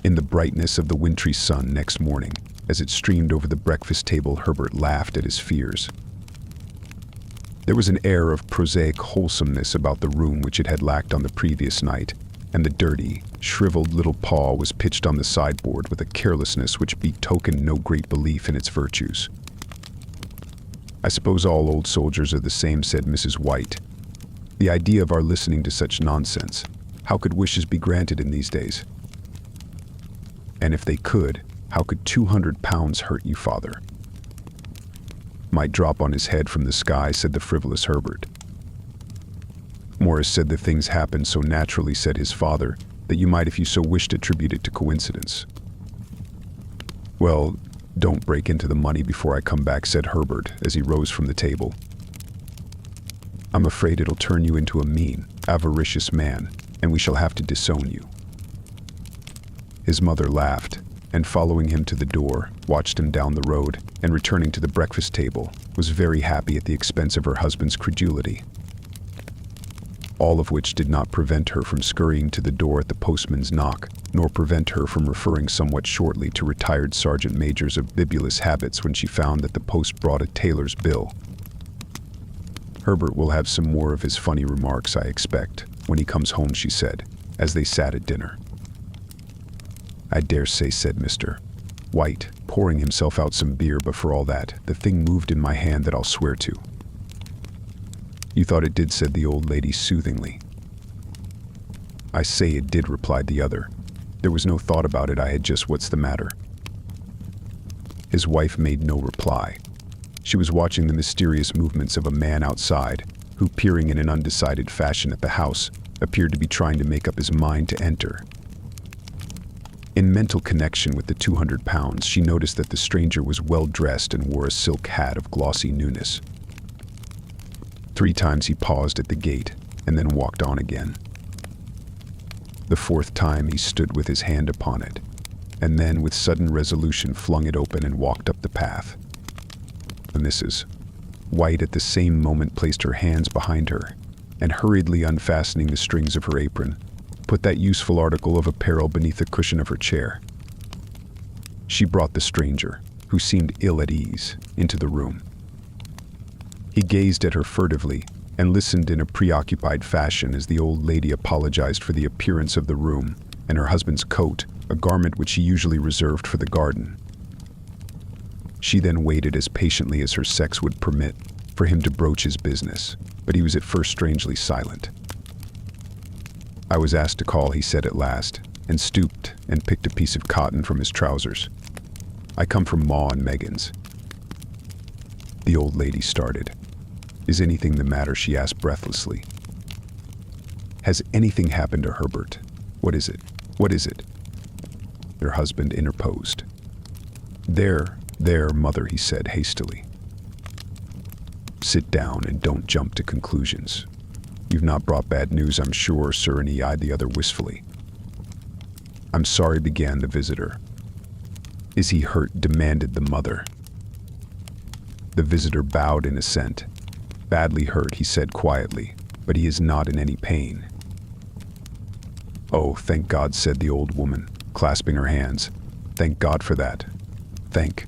In the brightness of the wintry sun next morning, as it streamed over the breakfast table, Herbert laughed at his fears. There was an air of prosaic wholesomeness about the room which it had lacked on the previous night, and the dirty, shriveled little paw was pitched on the sideboard with a carelessness which betokened no great belief in its virtues. "I suppose all old soldiers are the same," said Mrs. White. "The idea of our listening to such nonsense. How could wishes be granted in these days? And if they could, how could £200 hurt you, father?" "Might drop on his head from the sky," said the frivolous Herbert. "Morris said the things happened so naturally," said his father, "that you might, if you so wished, attribute it to coincidence." "Well, don't break into the money before I come back," said Herbert as he rose from the table. "I'm afraid it'll turn you into a mean, avaricious man, and we shall have to disown you." His mother laughed, and following him to the door, watched him down the road, and returning to the breakfast table, was very happy at the expense of her husband's credulity. All of which did not prevent her from scurrying to the door at the postman's knock, nor prevent her from referring somewhat shortly to retired sergeant majors of bibulous habits when she found that the post brought a tailor's bill. "Herbert will have some more of his funny remarks, I expect, when he comes home," she said, as they sat at dinner. "I dare say," said Mr. White, pouring himself out some beer, "but for all that, the thing moved in my hand, that I'll swear to." "You thought it did," said the old lady soothingly. "I say it did," replied the other. "There was no thought about it. I had just, what's the matter?" His wife made no reply. She was watching the mysterious movements of a man outside, who, peering in an undecided fashion at the house, appeared to be trying to make up his mind to enter. In mental connection with the £200, she noticed that the stranger was well dressed and wore a silk hat of glossy newness. 3 times he paused at the gate and then walked on again. The 4th time he stood with his hand upon it, and then with sudden resolution flung it open and walked up the path. Mrs. White at the same moment placed her hands behind her, and hurriedly unfastening the strings of her apron, put that useful article of apparel beneath the cushion of her chair. She brought the stranger, who seemed ill at ease, into the room. He gazed at her furtively and listened in a preoccupied fashion as the old lady apologized for the appearance of the room and her husband's coat, a garment which she usually reserved for the garden. She then waited as patiently as her sex would permit for him to broach his business, but he was at first strangely silent. "I was asked to call," he said at last, and stooped and picked a piece of cotton from his trousers. "I come from Ma and Megan's." The old lady started. "Is anything the matter?" she asked breathlessly. "Has anything happened to Herbert? What is it? What is it?" Her husband interposed. There, mother," he said hastily. "Sit down and don't jump to conclusions. You've not brought bad news, I'm sure, sir," and he eyed the other wistfully. "I'm sorry," began the visitor. "Is he hurt?" demanded the mother. The visitor bowed in assent. "Badly hurt," he said quietly, "but he is not in any pain." "Oh, thank God," said the old woman, clasping her hands. "Thank God for that. Thank—"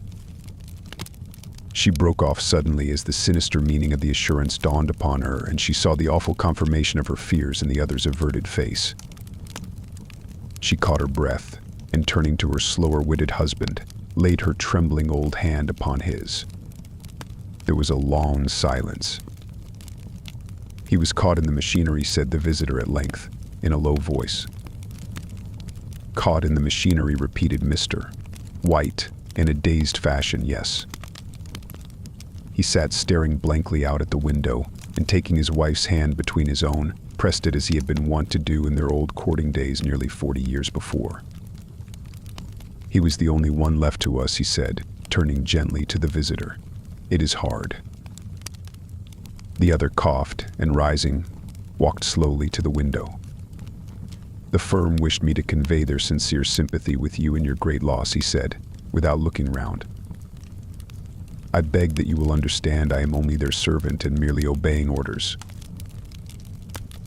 She broke off suddenly as the sinister meaning of the assurance dawned upon her, and she saw the awful confirmation of her fears in the other's averted face. She caught her breath, and turning to her slower-witted husband, laid her trembling old hand upon his. There was a long silence. "He was caught in the machinery," said the visitor at length, in a low voice. "Caught in the machinery," repeated Mr. White, in a dazed fashion. "Yes." He sat staring blankly out at the window, and taking his wife's hand between his own, pressed it as he had been wont to do in their old courting days nearly 40 years before. "He was the only one left to us," he said, turning gently to the visitor. "It is hard." The other coughed, and rising, walked slowly to the window. "The firm wished me to convey their sincere sympathy with you in your great loss," he said, without looking round. "I beg that you will understand I am only their servant and merely obeying orders."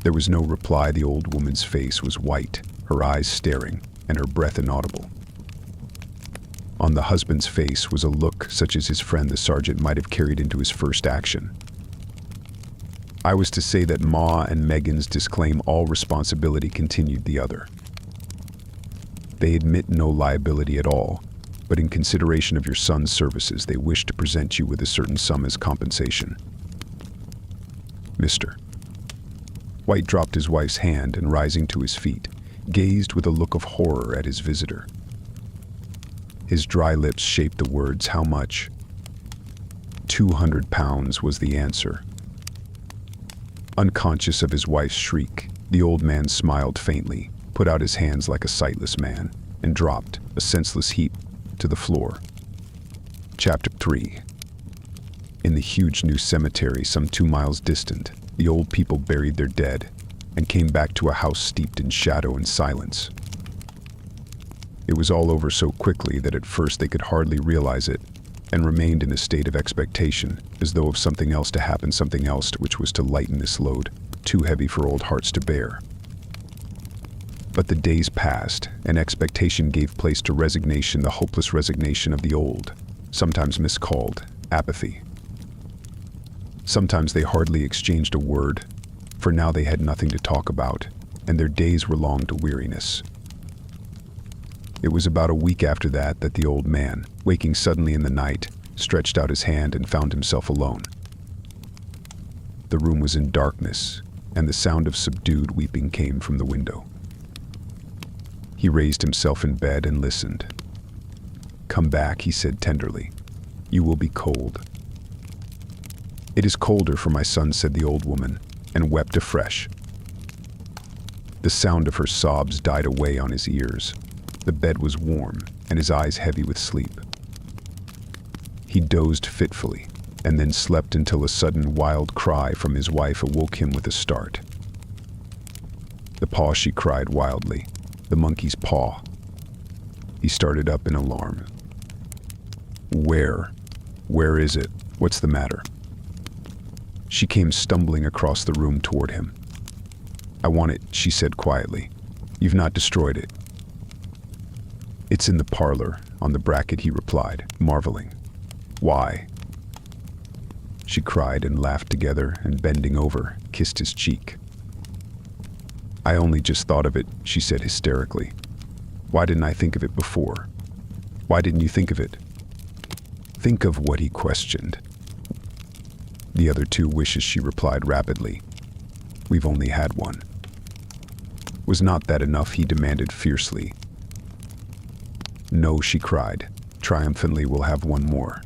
There was no reply. The old woman's face was white, her eyes staring, and her breath inaudible. On the husband's face was a look such as his friend the sergeant might have carried into his first action. I was to say that Ma and Megan's disclaim all responsibility, continued the other. They admit no liability at all, but in consideration of your son's services, they wish to present you with a certain sum as compensation. Mr. White dropped his wife's hand and, rising to his feet, gazed with a look of horror at his visitor. His dry lips shaped the words, "How much?" £200 was the answer. Unconscious of his wife's shriek, the old man smiled faintly, put out his hands like a sightless man, and dropped, a senseless heap, to the floor. Chapter 3. In the huge new cemetery some 2 miles distant, the old people buried their dead and came back to a house steeped in shadow and silence. It was all over so quickly that at first they could hardly realize it, and remained in a state of expectation, as though of something else to happen, something else which was to lighten this load, too heavy for old hearts to bear. But the days passed, and expectation gave place to resignation, the hopeless resignation of the old, sometimes miscalled apathy. Sometimes they hardly exchanged a word, for now they had nothing to talk about, and their days were long to weariness. It was about a week after that the old man, waking suddenly in the night, stretched out his hand and found himself alone. The room was in darkness, and the sound of subdued weeping came from the window. He raised himself in bed and listened. "Come back," he said tenderly. "You will be cold." "It is colder for my son," said the old woman, and wept afresh. The sound of her sobs died away on his ears. The bed was warm, and his eyes heavy with sleep. He dozed fitfully, and then slept until a sudden wild cry from his wife awoke him with a start. "The paw," she cried wildly. "The monkey's paw." He started up in alarm. Where is it? What's the matter?" She came stumbling across the room toward him. "I want it," she said quietly. "You've not destroyed it." "It's in the parlor, on the bracket," he replied, marveling. "Why?" She cried and laughed together, and bending over, kissed his cheek. "I only just thought of it," she said hysterically. "Why didn't I think of it before?" "Why didn't you think of it?" "Think of what?" he questioned. "The other 2 wishes," she replied rapidly. "We've only had one." "Was not that enough?" he demanded fiercely. "No," she cried triumphantly, "we'll have one more.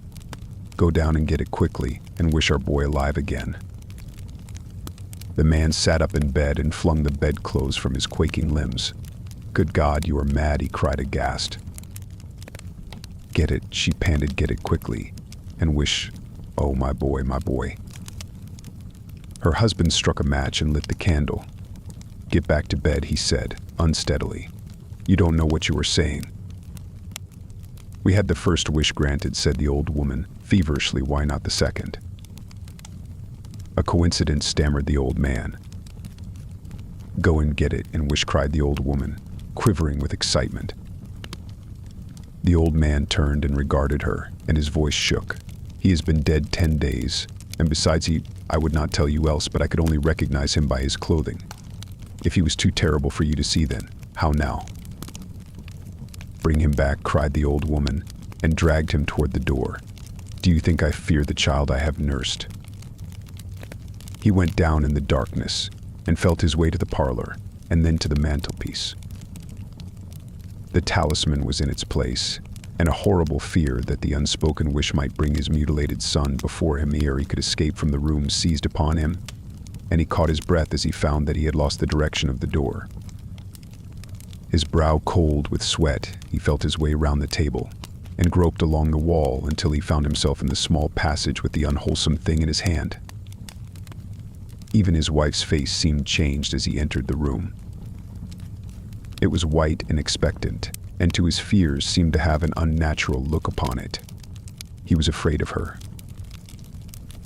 Go down and get it quickly, and wish our boy alive again." The man sat up in bed and flung the bedclothes from his quaking limbs. "Good God, you are mad," he cried aghast. "Get it," she panted, "get it quickly, and wish, oh, my boy, my boy." Her husband struck a match and lit the candle. "Get back to bed," he said, unsteadily. "You don't know what you are saying." "We had the first wish granted," said the old woman, feverishly. "Why not the second?" "A coincidence," stammered the old man. "Go and get it and wish," cried the old woman, quivering with excitement. The old man turned and regarded her, and his voice shook. "He has been dead 10 days, and besides I would not tell you else, but I could only recognize him by his clothing. If he was too terrible for you to see then, how now?" "Bring him back," cried the old woman, and dragged him toward the door. "Do you think I fear the child I have nursed?" He went down in the darkness, and felt his way to the parlor, and then to the mantelpiece. The talisman was in its place, and a horrible fear that the unspoken wish might bring his mutilated son before him ere he could escape from the room seized upon him, and he caught his breath as he found that he had lost the direction of the door. His brow cold with sweat, he felt his way round the table, and groped along the wall until he found himself in the small passage with the unwholesome thing in his hand. Even his wife's face seemed changed as he entered the room. It was white and expectant, and to his fears seemed to have an unnatural look upon it. He was afraid of her.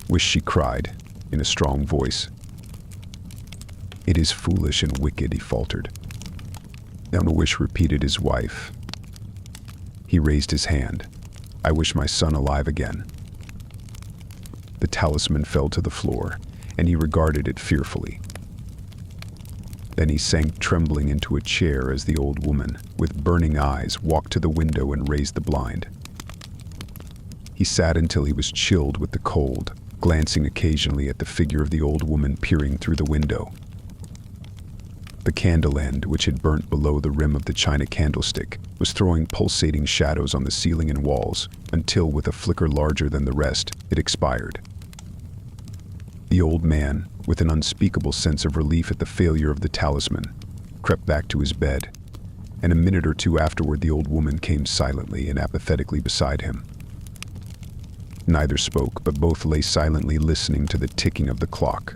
"Wish," she cried, in a strong voice. "It is foolish and wicked," he faltered. "I wish," repeated his wife. He raised his hand. "I wish my son alive again." The talisman fell to the floor, and he regarded it fearfully. Then he sank trembling into a chair as the old woman, with burning eyes, walked to the window and raised the blind. He sat until he was chilled with the cold, glancing occasionally at the figure of the old woman peering through the window. The candle end, which had burnt below the rim of the china candlestick, was throwing pulsating shadows on the ceiling and walls, until, with a flicker larger than the rest, it expired. The old man, with an unspeakable sense of relief at the failure of the talisman, crept back to his bed, and a minute or two afterward the old woman came silently and apathetically beside him. Neither spoke, but both lay silently listening to the ticking of the clock.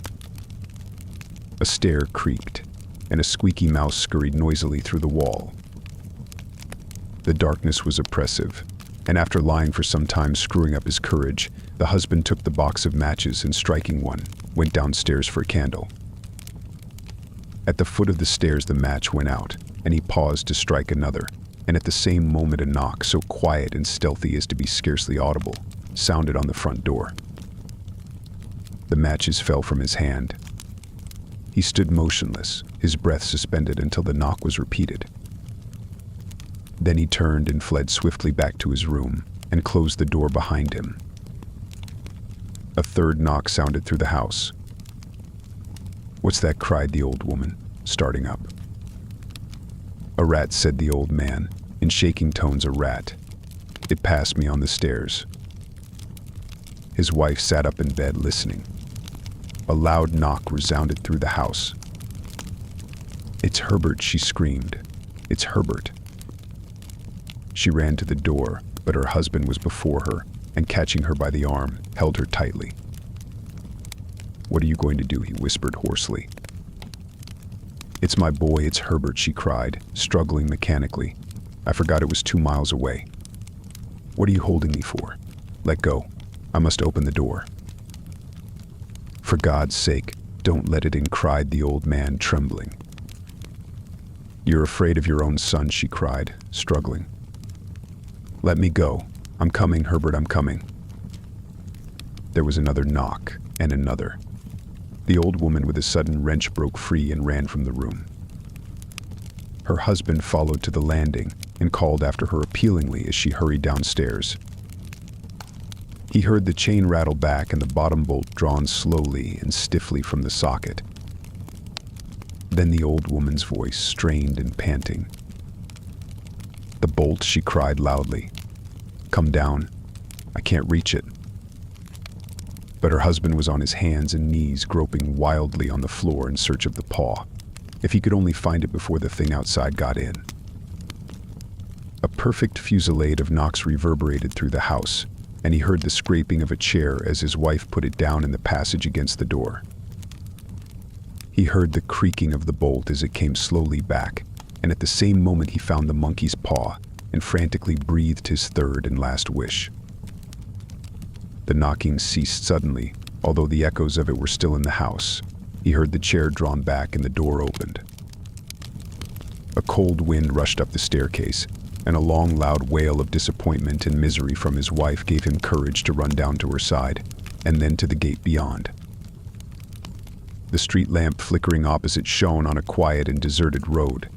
A stair creaked, and a squeaky mouse scurried noisily through the wall. The darkness was oppressive, and after lying for some time screwing up his courage, the husband took the box of matches and, striking one, went downstairs for a candle. At the foot of the stairs the match went out, and he paused to strike another, and at the same moment a knock, so quiet and stealthy as to be scarcely audible, sounded on the front door. The matches fell from his hand. He stood motionless, his breath suspended until the knock was repeated. Then he turned and fled swiftly back to his room and closed the door behind him. A third knock sounded through the house. "What's that?" cried the old woman, starting up. "A rat," said the old man, in shaking tones. "A rat. It passed me on the stairs." His wife sat up in bed listening. A loud knock resounded through the house. "It's Herbert," she screamed. "It's Herbert." She ran to the door, but her husband was before her, and catching her by the arm, held her tightly. "What are you going to do?" he whispered hoarsely. "It's my boy, it's Herbert," she cried, struggling mechanically. "I forgot it was 2 miles away." "What are you holding me for? Let go. I must open the door." "For God's sake, don't let it in," cried the old man, trembling. "You're afraid of your own son," she cried, struggling. "Let me go. I'm coming, Herbert, I'm coming." There was another knock, and another. The old woman with a sudden wrench broke free and ran from the room. Her husband followed to the landing and called after her appealingly as she hurried downstairs. He heard the chain rattle back and the bottom bolt drawn slowly and stiffly from the socket. Then the old woman's voice, strained and panting. "The bolt," she cried loudly. "Come down. I can't reach it." But her husband was on his hands and knees, groping wildly on the floor in search of the paw. If he could only find it before the thing outside got in. A perfect fusillade of knocks reverberated through the house, and he heard the scraping of a chair as his wife put it down in the passage against the door. He heard the creaking of the bolt as it came slowly back, and at the same moment he found the monkey's paw and frantically breathed his third and last wish. The knocking ceased suddenly, although the echoes of it were still in the house. He heard the chair drawn back and the door opened. A cold wind rushed up the staircase, and a long, loud wail of disappointment and misery from his wife gave him courage to run down to her side, and then to the gate beyond. The street lamp flickering opposite shone on a quiet and deserted road,